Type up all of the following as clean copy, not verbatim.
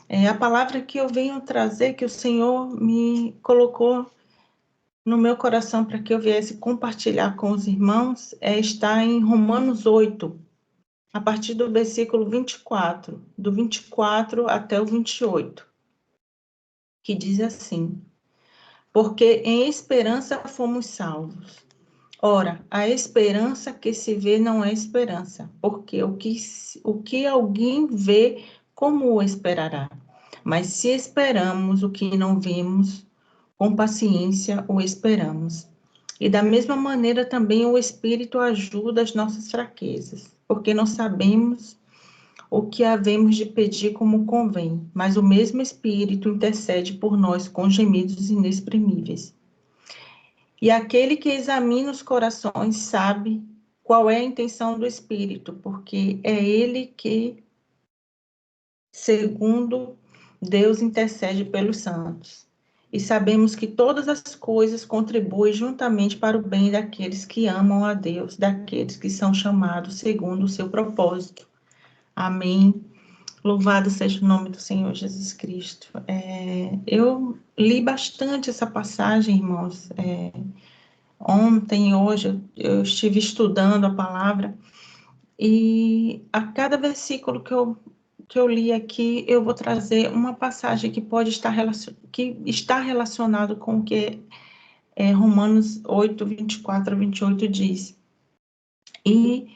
A palavra que eu venho trazer, que o Senhor me colocou no meu coração para que eu viesse compartilhar com os irmãos, está em Romanos 8, a partir do versículo 24, do 24 até o 28, que diz assim: porque em esperança fomos salvos. Ora, a esperança que se vê não é esperança, porque o que alguém vê, como o esperará? Mas se esperamos o que não vemos, com paciência o esperamos. E da mesma maneira também o Espírito ajuda as nossas fraquezas, porque não sabemos o que havemos de pedir como convém, mas o mesmo Espírito intercede por nós com gemidos inexprimíveis. E aquele que examina os corações sabe qual é a intenção do Espírito, porque é ele que, segundo Deus, intercede pelos santos. E sabemos que todas as coisas contribuem juntamente para o bem daqueles que amam a Deus, daqueles que são chamados segundo o seu propósito. Amém. Louvado seja o nome do Senhor Jesus Cristo. Eu li bastante essa passagem, irmãos. Ontem, hoje, eu estive estudando a palavra e a cada versículo que eu li aqui, eu vou trazer uma passagem que pode estar que está relacionado com o que Romanos 8, 24 a 28 diz. E,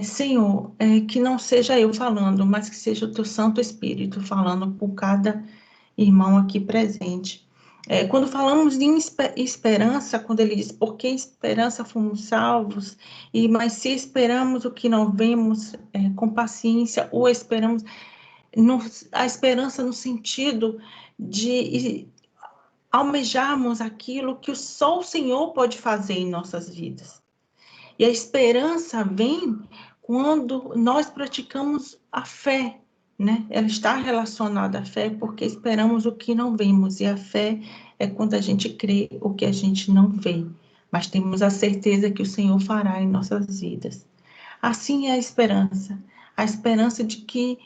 Senhor, que não seja eu falando, mas que seja o teu Santo Espírito falando por cada irmão aqui presente. Quando falamos de esperança, quando ele diz, porque esperança fomos salvos, mas se esperamos o que não vemos, com paciência, ou esperamos, a esperança no sentido de almejarmos aquilo que só o Senhor pode fazer em nossas vidas. E a esperança vem quando nós praticamos a fé, né? Ela está relacionada à fé porque esperamos o que não vemos, e a fé é quando a gente crê o que a gente não vê, mas temos a certeza que o Senhor fará em nossas vidas. Assim é a esperança de que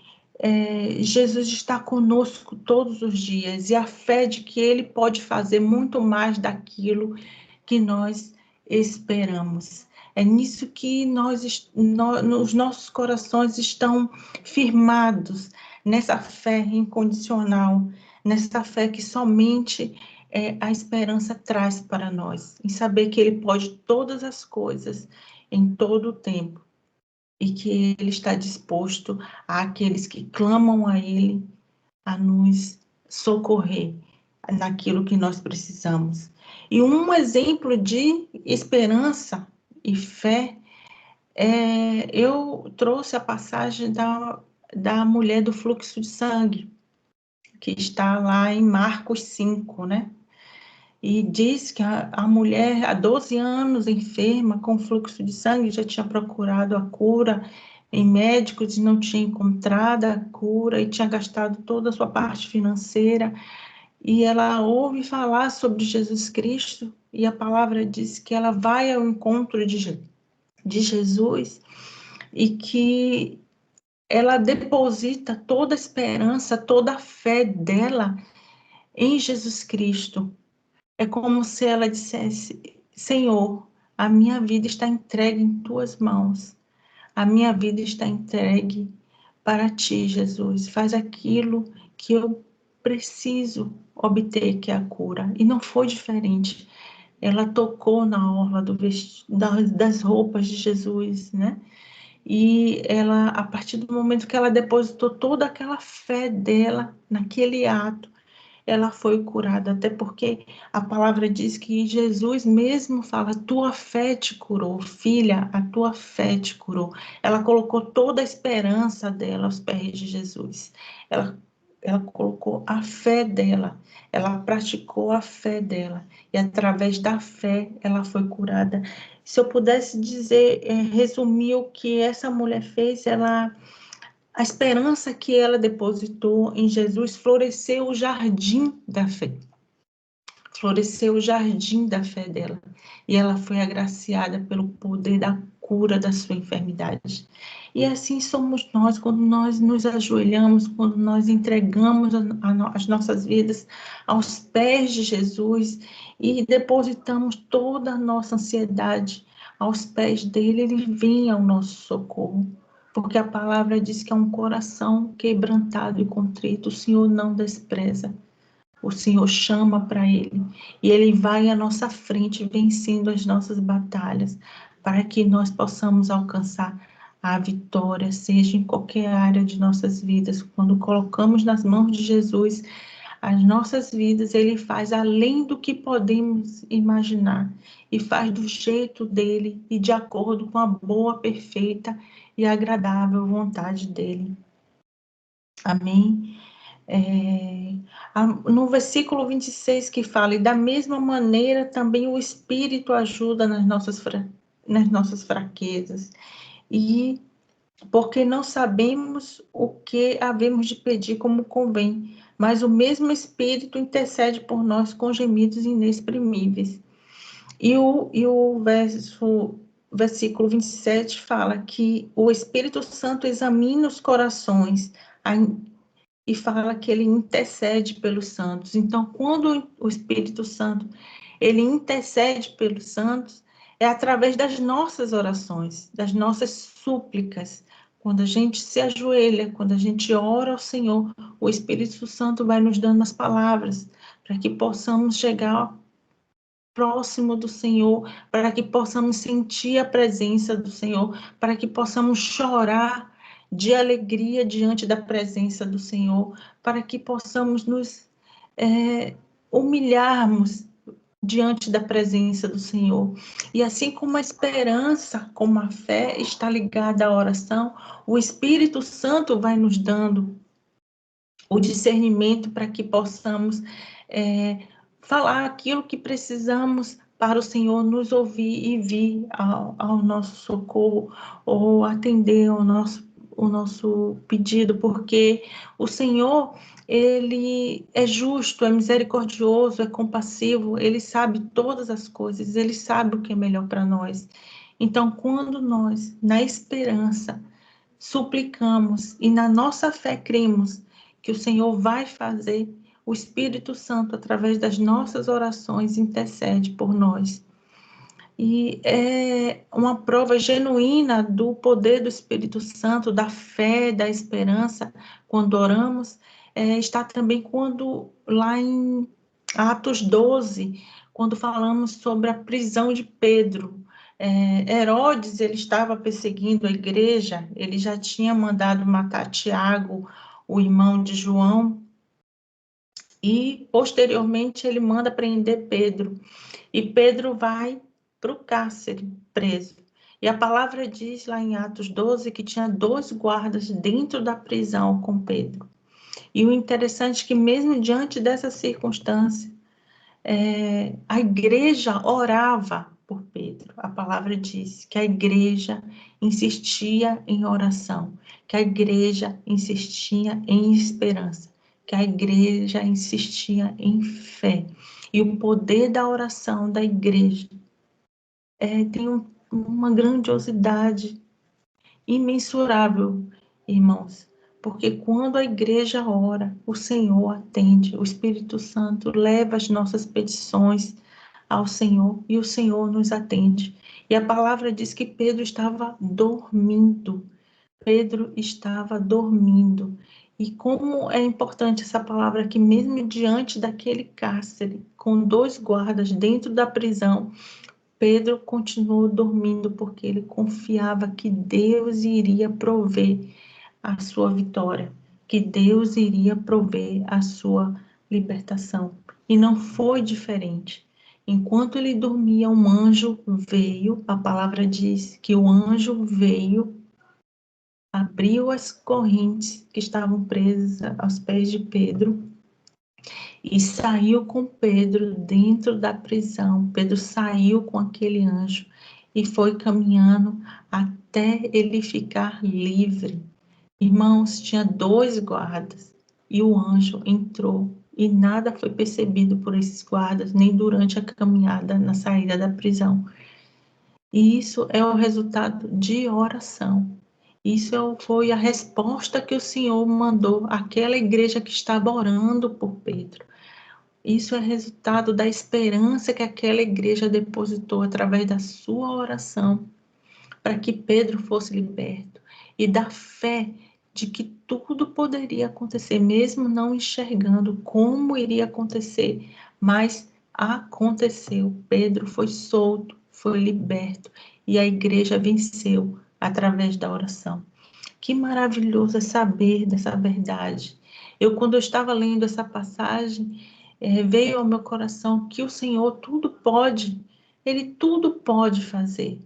Jesus está conosco todos os dias, e a fé de que Ele pode fazer muito mais daquilo que nós esperamos. É nisso que os nossos corações estão firmados, nessa fé incondicional, nessa fé que somente a esperança traz para nós, em saber que Ele pode todas as coisas, em todo o tempo, e que Ele está disposto àqueles que clamam a Ele a nos socorrer naquilo que nós precisamos. E um exemplo de esperança e fé, eu trouxe a passagem da mulher do fluxo de sangue, que está lá em Marcos 5, né? E diz que a mulher, há 12 anos, enferma com fluxo de sangue, já tinha procurado a cura em médicos e não tinha encontrado a cura, e tinha gastado toda a sua parte financeira. E ela ouve falar sobre Jesus Cristo, e a palavra diz que ela vai ao encontro de Jesus, e que ela deposita toda a esperança, toda a fé dela em Jesus Cristo. É como se ela dissesse: Senhor, a minha vida está entregue em tuas mãos, a minha vida está entregue para ti, Jesus. Faz aquilo que eu preciso obter, que é a cura. E não foi diferente. Ela tocou na orla das roupas de Jesus, né? E ela, a partir do momento que ela depositou toda aquela fé dela naquele ato, ela foi curada, até porque a palavra diz que Jesus mesmo fala: tua fé te curou, filha, a tua fé te curou. Ela colocou toda a esperança dela aos pés de Jesus. Ela, ela colocou a fé dela, ela praticou a fé dela, e através da fé ela foi curada. Se eu pudesse dizer, resumir o que essa mulher fez, a esperança que ela depositou em Jesus floresceu o jardim da fé. floresceu o jardim da fé dela, e ela foi agraciada pelo poder da cura da sua enfermidade. E assim somos nós, quando nós nos ajoelhamos, quando nós entregamos as nossas vidas aos pés de Jesus e depositamos toda a nossa ansiedade aos pés dele, ele vem ao nosso socorro. Porque a palavra diz que é um coração quebrantado e contrito, o Senhor não despreza. O Senhor chama para ele e ele vai à nossa frente vencendo as nossas batalhas para que nós possamos alcançar a vitória, seja em qualquer área de nossas vidas. Quando colocamos nas mãos de Jesus as nossas vidas, ele faz além do que podemos imaginar e faz do jeito dele e de acordo com a boa, perfeita e agradável vontade dele. Amém? No versículo 26 que fala, e da mesma maneira também o Espírito ajuda nas nossas fraquezas, e porque não sabemos o que havemos de pedir como convém, mas o mesmo Espírito intercede por nós com gemidos inexprimíveis. E o versículo 27 fala que o Espírito Santo examina os corações, e fala que ele intercede pelos santos. Então, quando o Espírito Santo, ele intercede pelos santos, é através das nossas orações, das nossas súplicas. Quando a gente se ajoelha, quando a gente ora ao Senhor, o Espírito Santo vai nos dando as palavras para que possamos chegar próximo do Senhor, para que possamos sentir a presença do Senhor, para que possamos chorar de alegria diante da presença do Senhor, para que possamos nos humilharmos diante da presença do Senhor. E assim como a esperança, como a fé está ligada à oração, o Espírito Santo vai nos dando o discernimento para que possamos falar aquilo que precisamos para o Senhor nos ouvir e vir ao nosso socorro ou atender o nosso pedido, porque o Senhor, ele é justo, é misericordioso, é compassivo, ele sabe todas as coisas, ele sabe o que é melhor para nós. Então, quando nós, na esperança, suplicamos e na nossa fé cremos que o Senhor vai fazer, o Espírito Santo, através das nossas orações, intercede por nós. E é uma prova genuína do poder do Espírito Santo, da fé, da esperança, quando oramos, está também quando, lá em Atos 12, quando falamos sobre a prisão de Pedro. Herodes, ele estava perseguindo a igreja, ele já tinha mandado matar Tiago, o irmão de João, e posteriormente ele manda prender Pedro, e Pedro vai para o cárcere, preso. E a palavra diz lá em Atos 12 que tinha 2 guardas dentro da prisão com Pedro. E o interessante é que mesmo diante dessa circunstância, a igreja orava por Pedro. A palavra diz que a igreja insistia em oração, que a igreja insistia em esperança, que a igreja insistia em fé. E o poder da oração da igreja tem uma grandiosidade imensurável, irmãos, porque quando a igreja ora, o Senhor atende, o Espírito Santo leva as nossas petições ao Senhor e o Senhor nos atende. E a palavra diz que Pedro estava dormindo. Pedro estava dormindo. E como é importante essa palavra aqui, mesmo diante daquele cárcere, com 2 guardas dentro da prisão, Pedro continuou dormindo porque ele confiava que Deus iria prover a sua vitória, que Deus iria prover a sua libertação. E não foi diferente. Enquanto ele dormia, um anjo veio, a palavra diz que o anjo veio, abriu as correntes que estavam presas aos pés de Pedro, e saiu com Pedro dentro da prisão. Pedro saiu com aquele anjo e foi caminhando até ele ficar livre. Irmãos, tinha 2 guardas e o anjo entrou e nada foi percebido por esses guardas, nem durante a caminhada na saída da prisão. E isso é o resultado de oração. Foi a resposta que o Senhor mandou àquela igreja que estava orando por Pedro. Isso é resultado da esperança que aquela igreja depositou através da sua oração para que Pedro fosse liberto e da fé de que tudo poderia acontecer, mesmo não enxergando como iria acontecer, mas aconteceu. Pedro foi solto, foi liberto e a igreja venceu através da oração. Que maravilhoso é saber dessa verdade. Quando eu estava lendo essa passagem, veio ao meu coração que o Senhor tudo pode, Ele tudo pode fazer.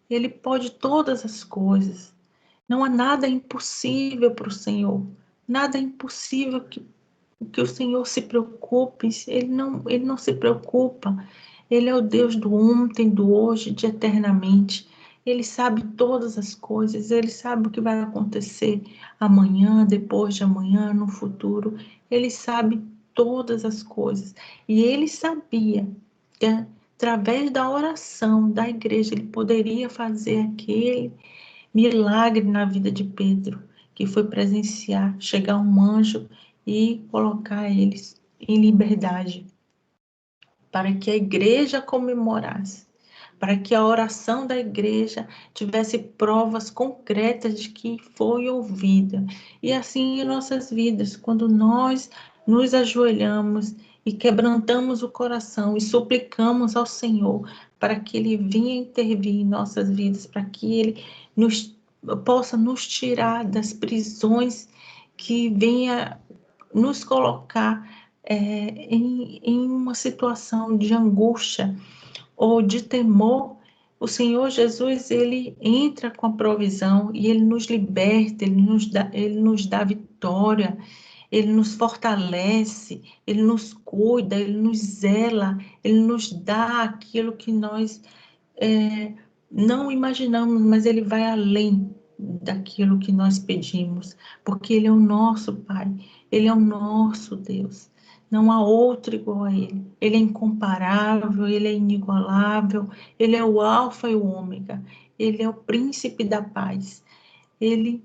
Ele pode todas as coisas. Não há nada impossível para o Senhor. Nada impossível que o Senhor se preocupe. Ele não se preocupa. Ele é o Deus do ontem, do hoje, de eternamente. Ele sabe todas as coisas. Ele sabe o que vai acontecer amanhã, depois de amanhã, no futuro. Ele sabe todas as coisas. E ele sabia que através da oração da igreja ele poderia fazer aquele milagre na vida de Pedro, que foi presenciar, chegar um anjo e colocar eles em liberdade, para que a igreja comemorasse, para que a oração da igreja tivesse provas concretas de que foi ouvida. E assim em nossas vidas, quando nós nos ajoelhamos e quebrantamos o coração e suplicamos ao Senhor para que Ele venha intervir em nossas vidas, para que Ele possa nos tirar das prisões, que venha nos colocar em uma situação de angústia ou de temor. O Senhor Jesus, Ele entra com a provisão e Ele nos liberta, Ele nos dá vitória, Ele nos fortalece, Ele nos cuida, Ele nos zela, Ele nos dá aquilo que nós não imaginamos, mas Ele vai além daquilo que nós pedimos, porque Ele é o nosso Pai, Ele é o nosso Deus. Não há outro igual a Ele. Ele é incomparável, Ele é inigualável, Ele é o Alfa e o Ômega, Ele é o príncipe da paz, Ele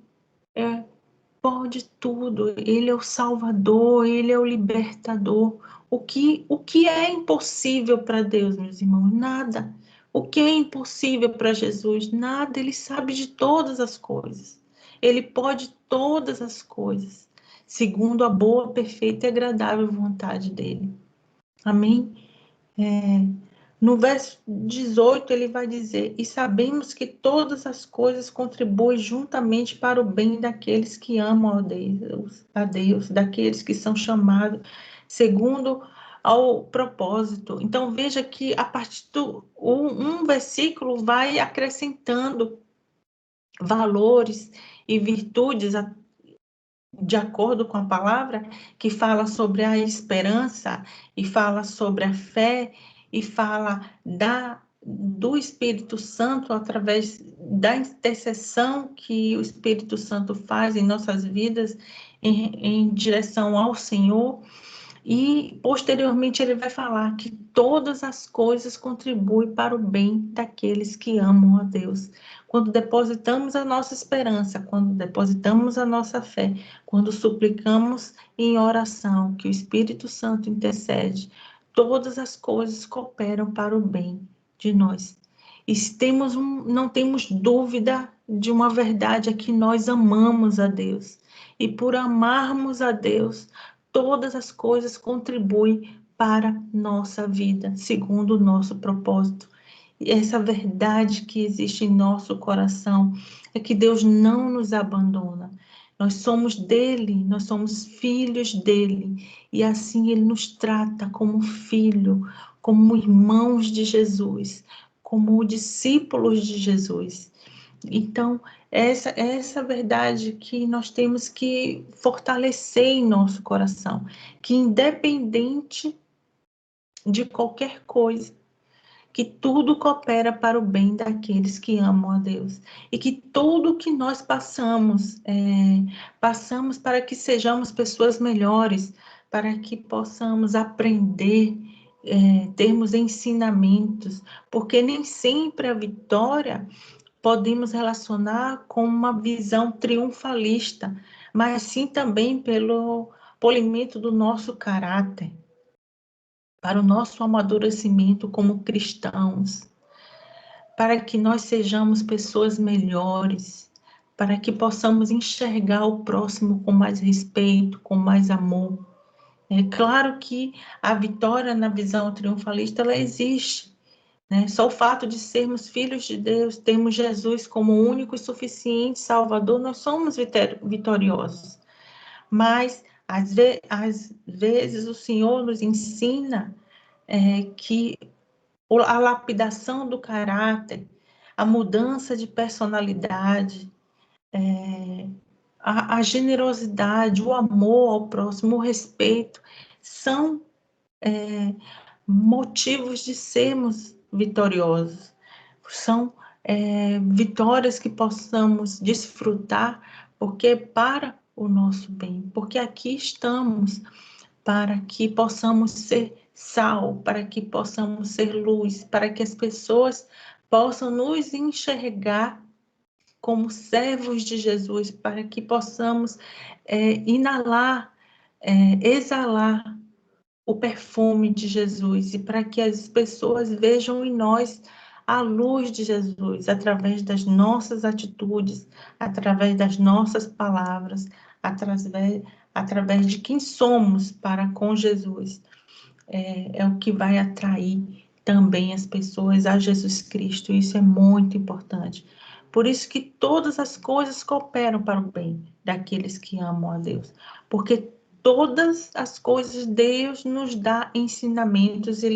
pode tudo, Ele é o Salvador, Ele é o libertador. O que é impossível para Deus, meus irmãos? Nada. O que é impossível para Jesus? Nada. Ele sabe de todas as coisas. Ele pode todas as coisas, segundo a boa, perfeita e agradável vontade dele. Amém? No verso 18, ele vai dizer: e sabemos que todas as coisas contribuem juntamente para o bem daqueles que amam a Deus, daqueles que são chamados segundo ao propósito. Então, veja que a partir do um versículo vai acrescentando valores e virtudes de acordo com a palavra, que fala sobre a esperança, e fala sobre a fé, e fala do Espírito Santo através da intercessão que o Espírito Santo faz em nossas vidas em direção ao Senhor. E, posteriormente, ele vai falar que todas as coisas contribuem para o bem daqueles que amam a Deus. Quando depositamos a nossa esperança, quando depositamos a nossa fé, quando suplicamos em oração, que o Espírito Santo intercede, todas as coisas cooperam para o bem de nós. E não temos dúvida de uma verdade, é que nós amamos a Deus. E por amarmos a Deus, todas as coisas contribuem para nossa vida, segundo o nosso propósito. E essa verdade que existe em nosso coração é que Deus não nos abandona. Nós somos dele, nós somos filhos dele, e assim ele nos trata como filho, como irmãos de Jesus, como discípulos de Jesus. Então, essa verdade que nós temos que fortalecer em nosso coração, que independente de qualquer coisa, que tudo coopera para o bem daqueles que amam a Deus. E que tudo que nós passamos para que sejamos pessoas melhores, para que possamos aprender, termos ensinamentos, porque nem sempre a vitória podemos relacionar com uma visão triunfalista, mas sim também pelo polimento do nosso caráter, para o nosso amadurecimento como cristãos, para que nós sejamos pessoas melhores, para que possamos enxergar o próximo com mais respeito, com mais amor. É claro que a vitória na visão triunfalista, ela existe, né? Só o fato de sermos filhos de Deus, termos Jesus como único e suficiente Salvador, nós somos vitoriosos. Mas, às vezes, o Senhor nos ensina que a lapidação do caráter, a mudança de personalidade, a generosidade, o amor ao próximo, o respeito, são motivos de sermos vitoriosos. São vitórias que possamos desfrutar, porque é para o nosso bem, porque aqui estamos para que possamos ser sal, para que possamos ser luz, para que as pessoas possam nos enxergar como servos de Jesus, para que possamos inalar, exalar o perfume de Jesus e para que as pessoas vejam em nós a luz de Jesus através das nossas atitudes, através das nossas palavras, através de quem somos para com Jesus. É o que vai atrair também as pessoas a Jesus Cristo. Isso é muito importante. Por isso que todas as coisas cooperam para o bem daqueles que amam a Deus. Porque todas as coisas Deus nos dá ensinamentos e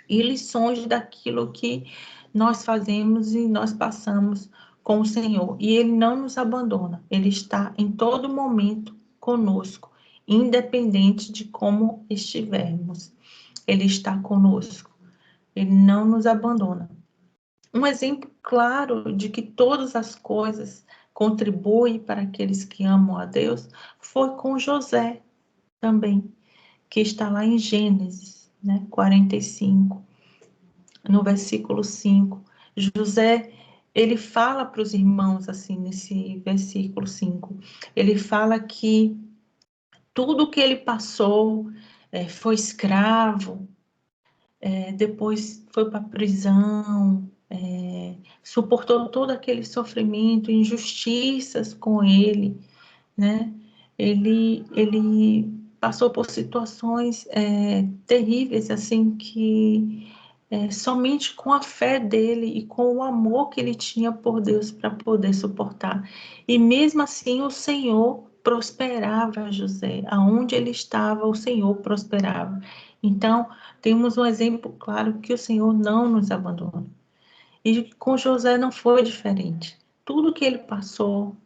lições daquilo que nós fazemos e nós passamos com o Senhor. E Ele não nos abandona. Ele está em todo momento conosco, independente de como estivermos. Ele está conosco. Ele não nos abandona. Um exemplo claro de que todas as coisas contribuem para aqueles que amam a Deus foi com José também, que está lá em Gênesis, 45, no versículo 5. José, ele fala para os irmãos, assim, nesse versículo 5, ele fala que tudo que ele passou, foi escravo, depois foi para a prisão, suportou todo aquele sofrimento, injustiças com ele, né? Ele passou por situações terríveis, assim, que somente com a fé dele e com o amor que ele tinha por Deus para poder suportar. E mesmo assim o Senhor prosperava José. Aonde ele estava, o Senhor prosperava. Então, temos um exemplo claro que o Senhor não nos abandona. E com José não foi diferente. Tudo que ele passou,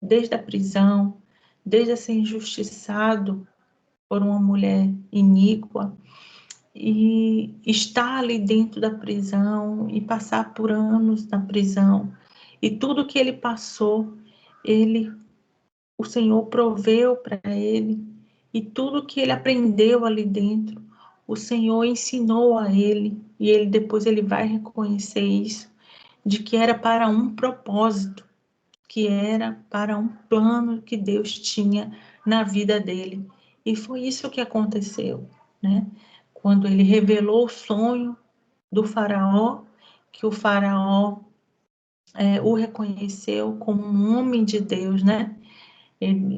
desde a prisão, desde a ser injustiçado por uma mulher iníqua, e estar ali dentro da prisão e passar por anos na prisão, e tudo que ele passou, o Senhor proveu para ele, e tudo que ele aprendeu ali dentro, o Senhor ensinou a ele, e ele depois ele vai reconhecer isso, de que era para um propósito, que era para um plano que Deus tinha na vida dele. E foi isso que aconteceu, né? Quando ele revelou o sonho do faraó, que o faraó o reconheceu como um homem de Deus, né?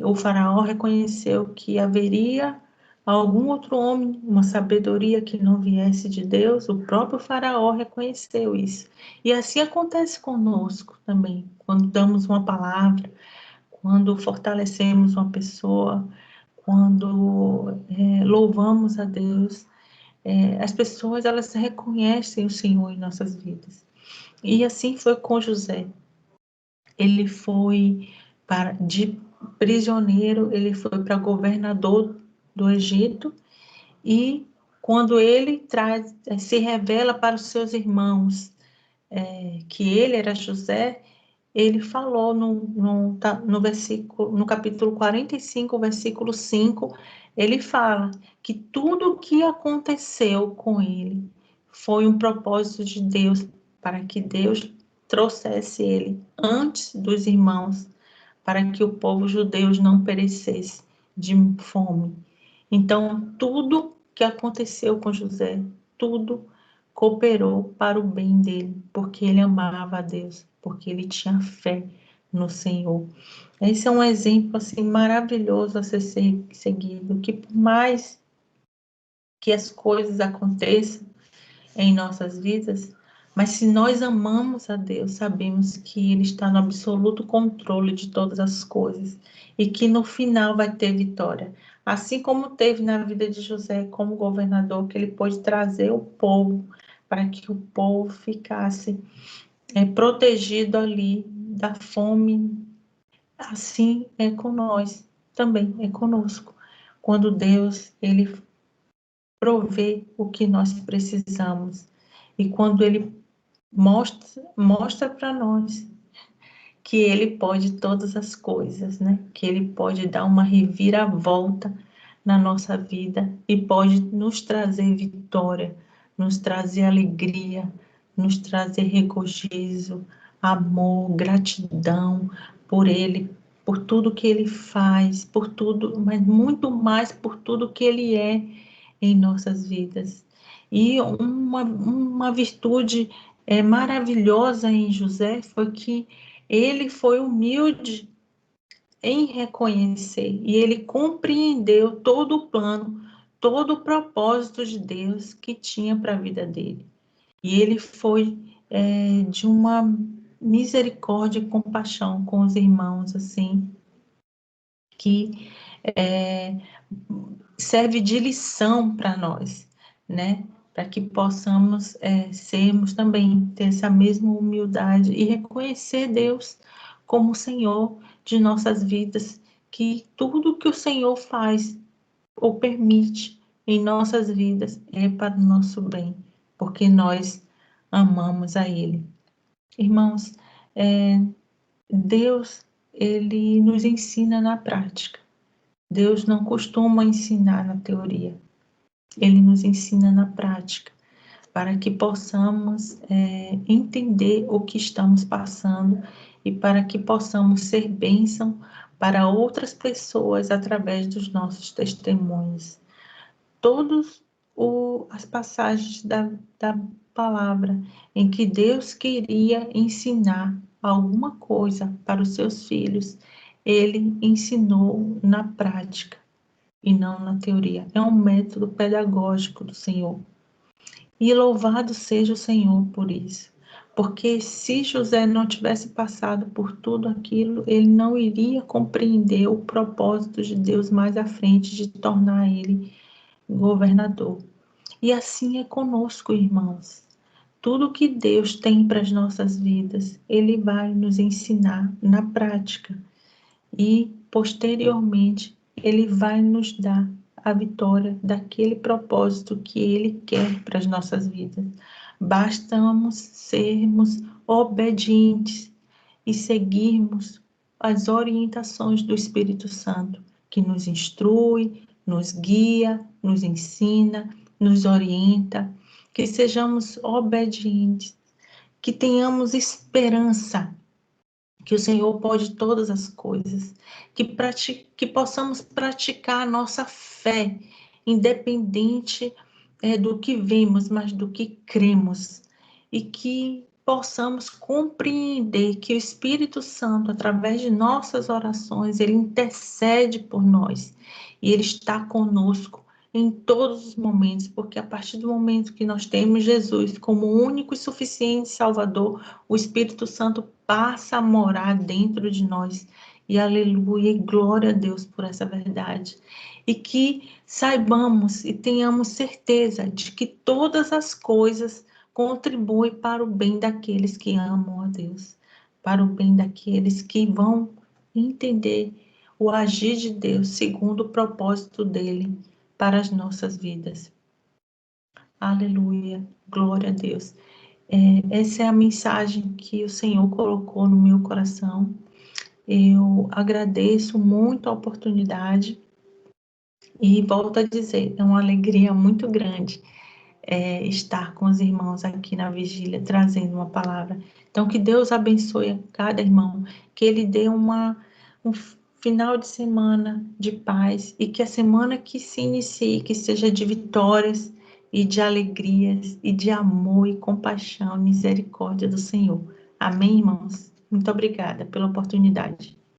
O faraó reconheceu que haveria algum outro homem, uma sabedoria que não viesse de Deus, o próprio faraó reconheceu isso. E assim acontece conosco também, quando damos uma palavra, quando fortalecemos uma pessoa, quando louvamos a Deus, as pessoas elas reconhecem o Senhor em nossas vidas. E assim foi com José. Ele foi de prisioneiro, ele foi para governador do Egito, e quando ele se revela para os seus irmãos que ele era José, ele falou no capítulo 45, versículo 5, ele fala que tudo o que aconteceu com ele foi um propósito de Deus, para que Deus trouxesse ele antes dos irmãos, para que o povo judeu não perecesse de fome. Então, tudo que aconteceu com José, tudo cooperou para o bem dele, porque ele amava a Deus, porque ele tinha fé no Senhor. Esse é um exemplo assim maravilhoso a ser seguido, que por mais que as coisas aconteçam em nossas vidas, mas se nós amamos a Deus, sabemos que Ele está no absoluto controle de todas as coisas e que no final vai ter vitória. Assim como teve na vida de José como governador, que ele pôde trazer o povo para que o povo ficasse protegido ali da fome. Assim é com nós, também é conosco. Quando Deus, Ele provê o que nós precisamos e quando Ele mostra para nós que Ele pode todas as coisas, né? Que Ele pode dar uma reviravolta na nossa vida e pode nos trazer vitória, nos trazer alegria, nos trazer regozijo, amor, gratidão por Ele, por tudo que Ele faz, por tudo, mas muito mais por tudo que Ele é em nossas vidas. E uma virtude maravilhosa em José foi que ele foi humilde em reconhecer e ele compreendeu todo o plano, todo o propósito de Deus que tinha para a vida dele. E ele foi de uma misericórdia e compaixão com os irmãos, assim, que é, serve de lição para nós, né? Para que possamos sermos também, ter essa mesma humildade e reconhecer Deus como o Senhor de nossas vidas, que tudo que o Senhor faz ou permite em nossas vidas é para o nosso bem, porque nós amamos a Ele. Irmãos, Deus, Ele nos ensina na prática. Deus não costuma ensinar na teoria, Ele nos ensina na prática, para que possamos entender o que estamos passando e para que possamos ser bênção para outras pessoas através dos nossos testemunhos. Todas as passagens da palavra em que Deus queria ensinar alguma coisa para os seus filhos, Ele ensinou na prática e não na teoria. É um método pedagógico do Senhor. E louvado seja o Senhor por isso. Porque se José não tivesse passado por tudo aquilo, ele não iria compreender o propósito de Deus mais à frente de tornar ele governador. E assim é conosco, irmãos. Tudo que Deus tem para as nossas vidas, Ele vai nos ensinar na prática. E, posteriormente, Ele vai nos dar a vitória daquele propósito que Ele quer para as nossas vidas. Bastamos sermos obedientes e seguirmos as orientações do Espírito Santo, que nos instrui, nos guia, nos ensina, nos orienta, que sejamos obedientes, que tenhamos esperança que o Senhor pode todas as coisas, que possamos praticar a nossa fé, independente do que vemos, mas do que cremos, e que possamos compreender que o Espírito Santo, através de nossas orações, ele intercede por nós, e ele está conosco em todos os momentos, porque a partir do momento que nós temos Jesus como único e suficiente Salvador, o Espírito Santo passa a morar dentro de nós. E aleluia, e glória a Deus por essa verdade. E que saibamos e tenhamos certeza de que todas as coisas contribuem para o bem daqueles que amam a Deus, para o bem daqueles que vão entender o agir de Deus segundo o propósito dele para as nossas vidas. Aleluia, glória a Deus. Essa é a mensagem que o Senhor colocou no meu coração. Eu agradeço muito a oportunidade e volto a dizer, é uma alegria muito grande estar com os irmãos aqui na vigília, trazendo uma palavra. Então, que Deus abençoe a cada irmão, que Ele dê um final de semana de paz e que a semana que se inicie, que seja de vitórias e de alegrias e de amor e compaixão, misericórdia do Senhor. Amém, irmãos? Muito obrigada pela oportunidade.